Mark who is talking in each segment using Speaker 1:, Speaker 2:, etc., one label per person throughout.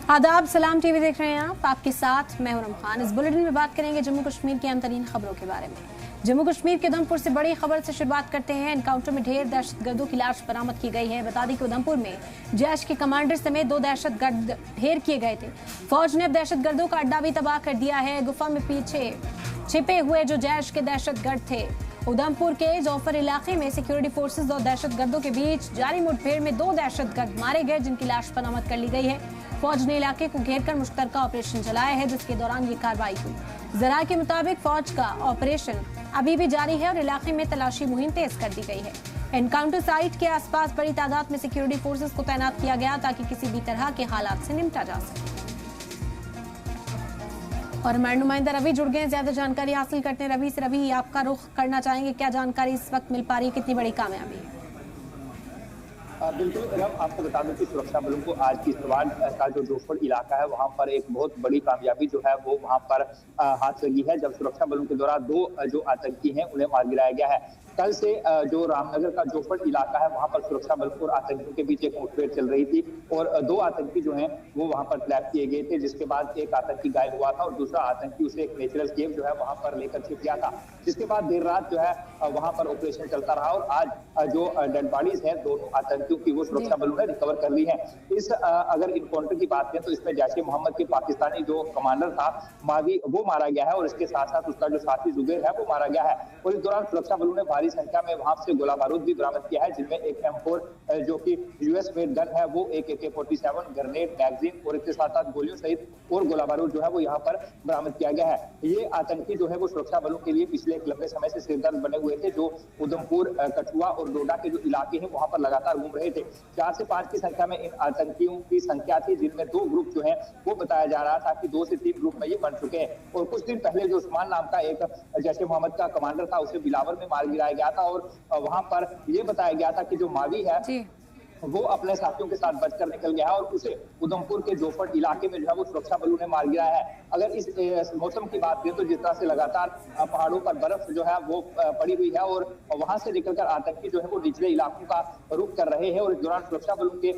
Speaker 1: आदाब, सलाम टीवी देख रहे हैं आप। आपके साथ मैं हूं खान। इस बुलेटिन में बात करेंगे जम्मू कश्मीर की अहम तरीन खबरों के बारे में। जम्मू कश्मीर के उधमपुर से बड़ी खबर से शुरुआत करते हैं। एनकाउंटर में ढेर दहशतगर्दों की लाश बरामद की गई है। बता दें कि उधमपुर में जैश के कमांडर समेत 2 दहशतगर्द ढेर किए गए थे। फौज ने अब दहशतगर्दों का अड्डा भी तबाह कर दिया है। गुफा में पीछे छिपे हुए जो जैश के दहशतगर्द थे, उधमपुर के जौफर इलाके में सिक्योरिटी फोर्सेज और दहशतगर्दों के बीच जारी मुठभेड़ में 2 दहशतगर्द मारे गए, जिनकी लाश बरामद कर ली गई है। फौज ने इलाके को घेरकर मुश्तरका ऑपरेशन चलाया है, जिसके दौरान ये कार्रवाई हुई। जराये के मुताबिक फौज का ऑपरेशन अभी भी जारी है और इलाके में तलाशी मुहिम तेज कर दी गई है। एनकाउंटर साइट के आसपास बड़ी तादाद में सिक्योरिटी फोर्सेज को तैनात किया गया ताकि किसी भी तरह के हालात से निपटा जा सके। और हमारे नुमाइंदा रवि जुड़ गए, ज्यादा जानकारी हासिल करते हैं रवि से। रवि, आपका रुख करना चाहेंगे, क्या जानकारी इस वक्त मिल पा रही है, कितनी बड़ी कामयाबी है?
Speaker 2: बिल्कुल, आपको बता दें कि सुरक्षा बलों को आज की इस्तेमाल का जो जोफर इलाका है वहां पर एक बहुत बड़ी कामयाबी जो है वो वहां पर हाथ लगी है, जब सुरक्षा बलों के द्वारा 2 जो आतंकी हैं उन्हें मार गिराया गया है। कल से जो रामनगर का जोफर इलाका है वहां पर सुरक्षा बल और आतंकियों के बीच एक मुठभेड़ चल रही थी और 2 आतंकी जो हैं वो वहां पर ट्रैप किए गए थे, जिसके बाद एक आतंकी गायब हुआ था और दूसरा आतंकी उसे एक नेचुरल केव जो है वहां पर लेकर छिप गया था। जिसके बाद देर रात जो है वहां पर ऑपरेशन चलता रहा और आज जो डेड बॉडीज है दोनों आतंकियों की वो सुरक्षा बलों ने रिकवर कर ली है। इस अगर इनकाउंटर की बात करें तो इसमें जैश ए मोहम्मद के पाकिस्तानी जो कमांडर था मावी वो मारा गया है और इसके साथ साथ उसका जो साथी जुबैर है वो मारा गया है। और इस दौरान सुरक्षा बलों ने भारी संख्या में वहां से गोला बारूद भी बरामद किया है, जिनमें एक M4 जो कि यूएस मेड गन है वो, एक AK-47 ग्रेनेड मैगजीन और इसके साथ साथ गोलियों सहित और गोला बारूद जो है वो यहाँ पर बरामद किया गया है। ये आतंकी जो है वो सुरक्षा बलों के लिए पिछले एक लंबे समय से सिरदर्द बने हुए थे, जो उधमपुर, कठुआ और डोडा के जो इलाके हैं वहां पर लगातार घूम रहे थे। 4 से 5 की संख्या में इन आतंकियों की संख्या थी, जिनमें 2 ग्रुप जो है वो बताया जा रहा था कि 2 से 3 ग्रुप में ये बन चुके हैं। और कुछ दिन पहले जो उस्मान नाम का एक जैश ए मोहम्मद का कमांडर था उसे बिलावर में मार गिराया गया था और वहां पर ये बताया गया था कि जो मावी है वो अपने साथियों के साथ बचकर निकल गया है और उसे उधमपुर के जोफर इलाके में जो है वो सुरक्षा बलों ने मार गिराया है। अगर इस मौसम की बात करें तो जिस तरह से लगातार पहाड़ों पर बर्फ जो है वो पड़ी हुई है और वहां से निकलकर आतंकी जो है वो निचले इलाकों का रुख कर रहे हैं और इस दौरान सुरक्षा बलों के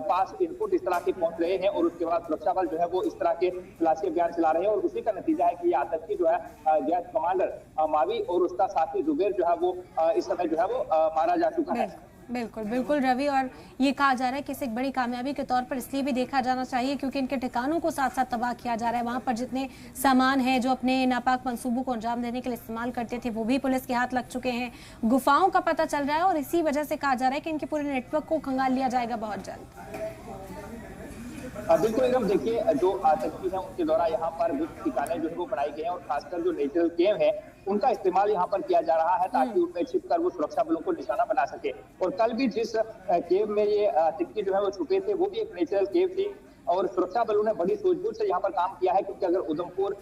Speaker 2: पास इनपुट इस तरह के पहुंच रहे हैं और उसके बाद सुरक्षा बल जो है वो इस तरह के तलाशी अभियान चला रहे हैं और उसी का नतीजा है कि ये आतंकी जो है गैस कमांडर मावी और उसका साथी जुबैर जो है वो इस समय जो है वो मारा जा चुका है।
Speaker 1: बिल्कुल बिल्कुल रवि, और ये कहा जा रहा है कि इसे एक बड़ी कामयाबी के तौर पर इसलिए भी देखा जाना चाहिए क्योंकि इनके ठिकानों को साथ साथ तबाह किया जा रहा है। वहां पर जितने सामान है जो अपने नापाक मंसूबों को अंजाम देने के लिए इस्तेमाल करते थे वो भी पुलिस के हाथ लग चुके हैं। गुफाओं का पता चल रहा है और इसी वजह से कहा जा रहा है कि इनके पूरे नेटवर्क को खंगाल लिया जाएगा बहुत जल्द।
Speaker 2: बिल्कुल एकदम, देखिए जो आतंकी हैं उनके द्वारा यहाँ पर गुप्त ठिकाने जो है वो बनाई गए हैं और खासकर जो नेचुरल केव है उनका इस्तेमाल यहाँ पर किया जा रहा है ताकि उनमें छिपकर वो सुरक्षा बलों को निशाना बना सके। और कल भी जिस केव में ये आतंकी जो है वो छुपे थे वो भी एक नेचुरल केव थी और सुरक्षा बलों ने बड़ी सूझबूझ से यहाँ पर काम किया है, क्योंकि अगर उधमपुर,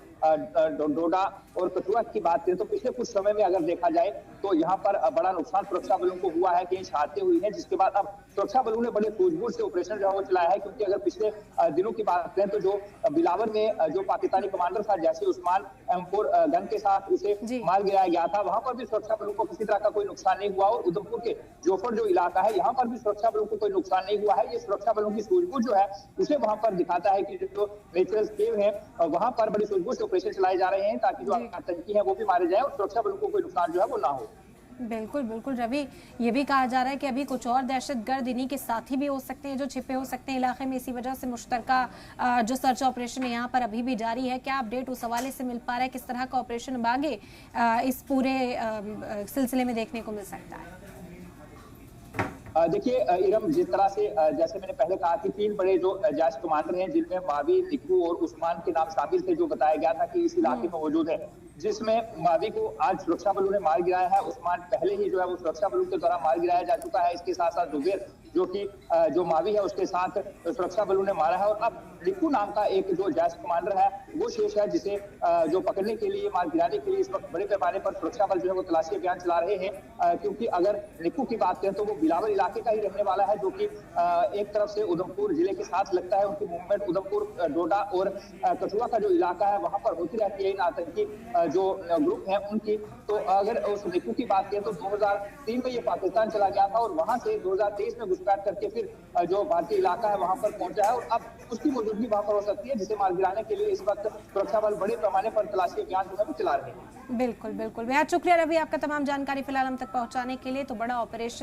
Speaker 2: डोडा और कठुआ की बात करें तो पिछले कुछ समय में अगर देखा जाए तो यहाँ पर बड़ा नुकसान सुरक्षा बलों को हुआ है, कई शहादतें हुई हैं, जिसके बाद अब सुरक्षा बलों ने बड़े सूझबूझ से ऑपरेशन जो है वो चलाया है। क्योंकि अगर पिछले दिनों की बात करें तो जो बिलावर में जो पाकिस्तानी कमांडर था जैसे उस्मान M4 गन के साथ उसे मार गिराया गया था, वहां पर भी सुरक्षा बलों को किसी तरह का कोई नुकसान नहीं हुआ और उधमपुर के जोफर जो इलाका है यहाँ पर भी सुरक्षा बलों को कोई नुकसान नहीं हुआ है। ये सुरक्षा बलों की सूझबूझ जो है उसे वहां पर दिखाता है कि जो नेचुरल केव है वहां पर बड़ी सूझबूझ से ऑपरेशन चलाए जा रहे हैं ताकि जो आतंकी है वो भी मारे जाए और सुरक्षा बलों को कोई नुकसान जो है वो ना हो।
Speaker 1: बिल्कुल बिल्कुल रवि, ये भी कहा जा रहा है कि अभी कुछ और दहशतगर्द इन्हीं के साथी भी हो सकते हैं जो छिपे हो सकते हैं इलाके में। इसी वजह से मुश्तरका जो सर्च ऑपरेशन है यहाँ पर अभी भी जारी है। क्या अपडेट उस हवाले से मिल पा रहा है, किस तरह का ऑपरेशन आगे इस पूरे सिलसिले में देखने को मिल सकता है?
Speaker 2: देखिए इरम, जिस तरह से जैसे मैंने पहले कहा कि 3 बड़े जो जैश कमांडर हैं जिनमें मावी, निक्कू और उस्मान के नाम शामिल थे, जो बताया गया था कि इस इलाके में मौजूद है, जिसमें मावी को आज सुरक्षा बलों ने मार गिराया है। उस्मान पहले ही जो है वो सुरक्षा बलों के द्वारा मार गिराया जा चुका है। इसके साथ साथ जुबैर जो कि जो मावी है उसके साथ सुरक्षा बलों ने मारा है और अब निक्कू नाम का एक जो जैश कमांडर है वो शेष है, जिसे जो पकड़ने के लिए, मार गिराने के लिए इस वक्त बड़े पैमाने पर सुरक्षा बल जो है वो तलाशी अभियान चला रहे हैं। क्योंकि अगर निक्कू की बात करें तो वो बिलावर इलाके का ही रहने वाला है, जो कि एक तरफ से उधमपुर जिले के साथ लगता है। उनकी मूवमेंट उधमपुर, डोडा और कठुआ का जो इलाका है वहां पर होती रहती है इन आतंकी जो ग्रुप है उनकी। तो अगर उस रिक्रू की बात करें तो 2003 में ये पाकिस्तान चला गया था और वहां से 2023 में घुसपैठ करके फिर जो भारतीय इलाका है वहां पर पहुंचा है और अब उसकी मौजूदगी वहां पर हो सकती है, जिसे मार गिराने के लिए इस वक्त सुरक्षा बल बड़े पैमाने पर तलाशी अभियान जो है वो चला रहे हैं।
Speaker 1: बिल्कुल बिल्कुल, बेहद शुक्रिया रवि आपका तमाम जानकारी फिलहाल हम तक पहुंचाने के लिए। तो बड़ा ऑपरेशन